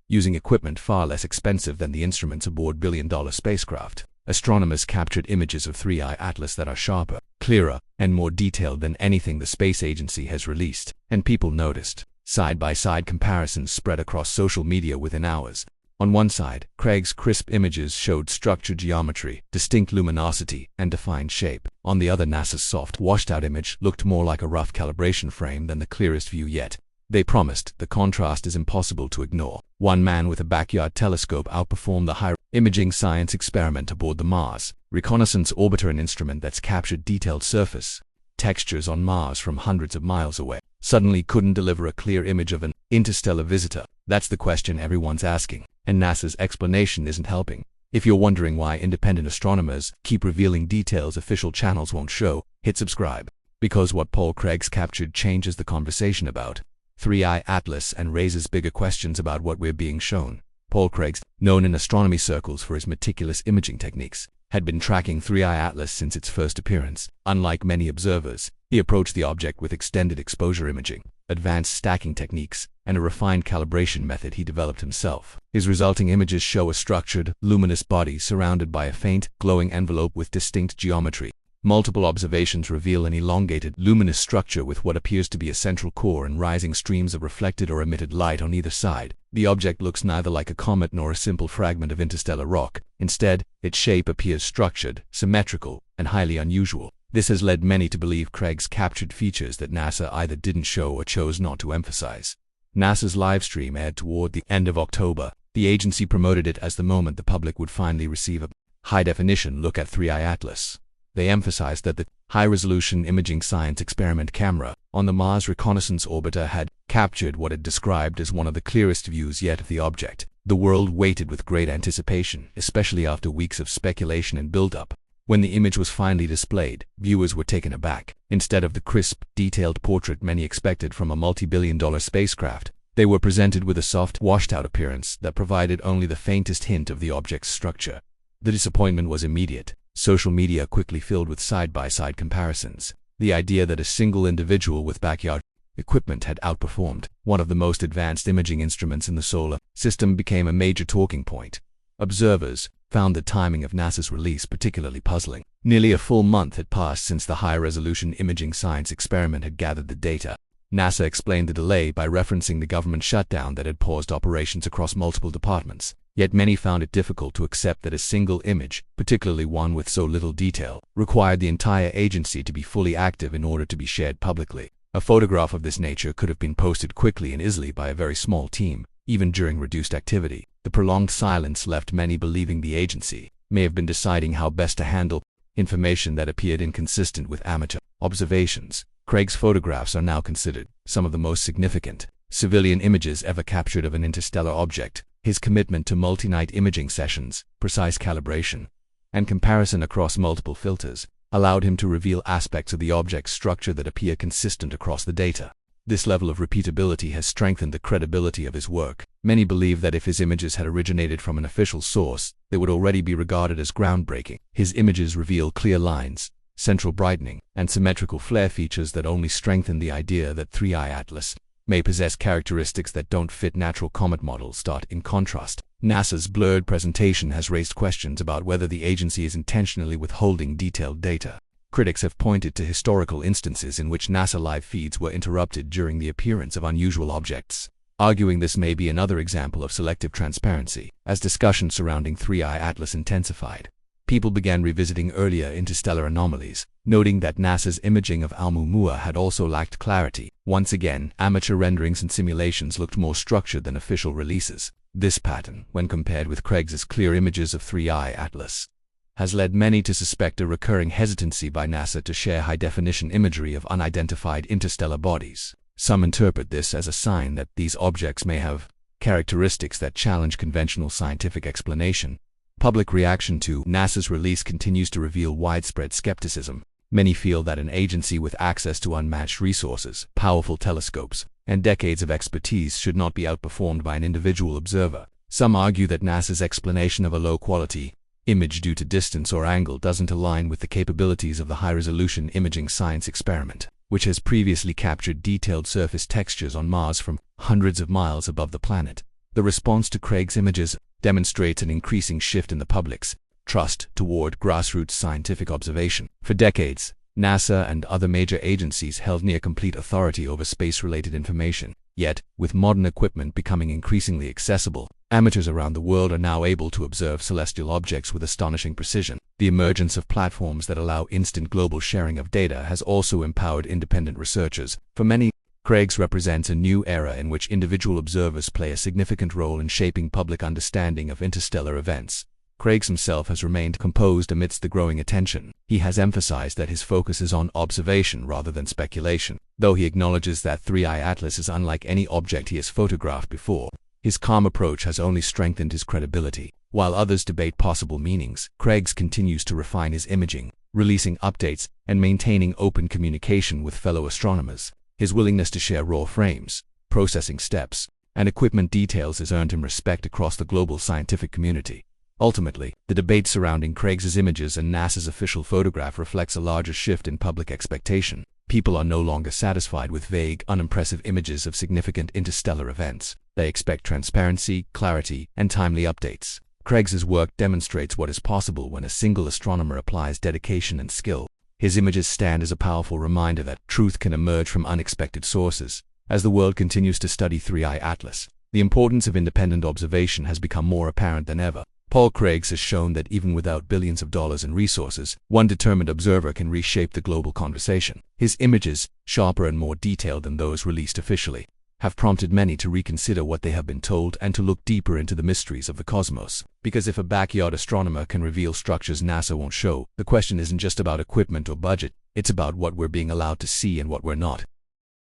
using equipment far less expensive than the instruments aboard billion-dollar spacecraft. Astronomers captured images of 3I Atlas that are sharper, clearer, and more detailed than anything the space agency has released, and people noticed. Side-by-side comparisons spread across social media within hours. On one side, Craig's crisp images showed structured geometry, distinct luminosity, and defined shape. On the other, NASA's soft, washed-out image looked more like a rough calibration frame than the clearest view yet. They promised the contrast is impossible to ignore. One man with a backyard telescope outperformed the high imaging science experiment aboard the Mars Reconnaissance Orbiter, an instrument that's captured detailed surface textures on Mars from hundreds of miles away. Suddenly couldn't deliver a clear image of an interstellar visitor. That's the question everyone's asking, and NASA's explanation isn't helping. If you're wondering why independent astronomers keep revealing details official channels won't show, hit subscribe. Because what Paul Craig's captured changes the conversation about 3I Atlas and raises bigger questions about what we're being shown. Paul Craig's, known in astronomy circles for his meticulous imaging techniques, had been tracking 3I Atlas since its first appearance. Unlike many observers, he approached the object with extended exposure imaging, advanced stacking techniques, and a refined calibration method he developed himself. His resulting images show a structured, luminous body surrounded by a faint, glowing envelope with distinct geometry. Multiple observations reveal an elongated, luminous structure with what appears to be a central core and rising streams of reflected or emitted light on either side. The object looks neither like a comet nor a simple fragment of interstellar rock. Instead, its shape appears structured, symmetrical, and highly unusual. This has led many to believe Craig's captured features that NASA either didn't show or chose not to emphasize. NASA's livestream aired toward the end of October. The agency promoted it as the moment the public would finally receive a high-definition look at 3I Atlas. They emphasized that the high-resolution imaging science experiment camera on the Mars Reconnaissance Orbiter had captured what it described as one of the clearest views yet of the object. The world waited with great anticipation, especially after weeks of speculation and build-up. When the image was finally displayed, viewers were taken aback. Instead of the crisp, detailed portrait many expected from a multi-billion-dollar spacecraft, they were presented with a soft, washed-out appearance that provided only the faintest hint of the object's structure. The disappointment was immediate. Social media quickly filled with side-by-side comparisons. The idea that a single individual with backyard equipment had outperformed one of the most advanced imaging instruments in the solar system became a major talking point. Observers found the timing of NASA's release particularly puzzling. Nearly a full month had passed since the high-resolution imaging science experiment had gathered the data. NASA explained the delay by referencing the government shutdown that had paused operations across multiple departments. Yet many found it difficult to accept that a single image, particularly one with so little detail, required the entire agency to be fully active in order to be shared publicly. A photograph of this nature could have been posted quickly and easily by a very small team, even during reduced activity. The prolonged silence left many believing the agency may have been deciding how best to handle information that appeared inconsistent with amateur observations. Craig's photographs are now considered some of the most significant civilian images ever captured of an interstellar object. His commitment to multi-night imaging sessions, precise calibration, and comparison across multiple filters allowed him to reveal aspects of the object's structure that appear consistent across the data. This level of repeatability has strengthened the credibility of his work. Many believe that if his images had originated from an official source, they would already be regarded as groundbreaking. His images reveal clear lines, central brightening, and symmetrical flare features that only strengthen the idea that 3I Atlas may possess characteristics that don't fit natural comet models. In contrast, NASA's blurred presentation has raised questions about whether the agency is intentionally withholding detailed data. Critics have pointed to historical instances in which NASA live feeds were interrupted during the appearance of unusual objects, arguing this may be another example of selective transparency. As discussion surrounding 3I Atlas intensified, people began revisiting earlier interstellar anomalies, noting that NASA's imaging of Oumuamua had also lacked clarity. Once again, amateur renderings and simulations looked more structured than official releases. This pattern, when compared with Craig's clear images of 3I Atlas, has led many to suspect a recurring hesitancy by NASA to share high-definition imagery of unidentified interstellar bodies. Some interpret this as a sign that these objects may have characteristics that challenge conventional scientific explanation. Public reaction to NASA's release continues to reveal widespread skepticism. Many feel that an agency with access to unmatched resources, powerful telescopes, and decades of expertise should not be outperformed by an individual observer. Some argue that NASA's explanation of a low-quality image due to distance or angle doesn't align with the capabilities of the high-resolution imaging science experiment, which has previously captured detailed surface textures on Mars from hundreds of miles above the planet. The response to Craig's images demonstrates an increasing shift in the public's trust toward grassroots scientific observation. For decades, NASA and other major agencies held near-complete authority over space-related information. Yet, with modern equipment becoming increasingly accessible, amateurs around the world are now able to observe celestial objects with astonishing precision. The emergence of platforms that allow instant global sharing of data has also empowered independent researchers. For many, Craig's represents a new era in which individual observers play a significant role in shaping public understanding of interstellar events. Craig himself has remained composed amidst the growing attention. He has emphasized that his focus is on observation rather than speculation. Though he acknowledges that 3I Atlas is unlike any object he has photographed before, his calm approach has only strengthened his credibility. While others debate possible meanings, Craig continues to refine his imaging, releasing updates, and maintaining open communication with fellow astronomers. His willingness to share raw frames, processing steps, and equipment details has earned him respect across the global scientific community. Ultimately, the debate surrounding Craig's images and NASA's official photograph reflects a larger shift in public expectation. People are no longer satisfied with vague, unimpressive images of significant interstellar events. They expect transparency, clarity, and timely updates. Craig's work demonstrates what is possible when a single astronomer applies dedication and skill. His images stand as a powerful reminder that truth can emerge from unexpected sources. As the world continues to study 3I Atlas, the importance of independent observation has become more apparent than ever. Paul Craig has shown that even without billions of dollars in resources, one determined observer can reshape the global conversation. His images, sharper and more detailed than those released officially, have prompted many to reconsider what they have been told and to look deeper into the mysteries of the cosmos. Because if a backyard astronomer can reveal structures NASA won't show, the question isn't just about equipment or budget, it's about what we're being allowed to see and what we're not.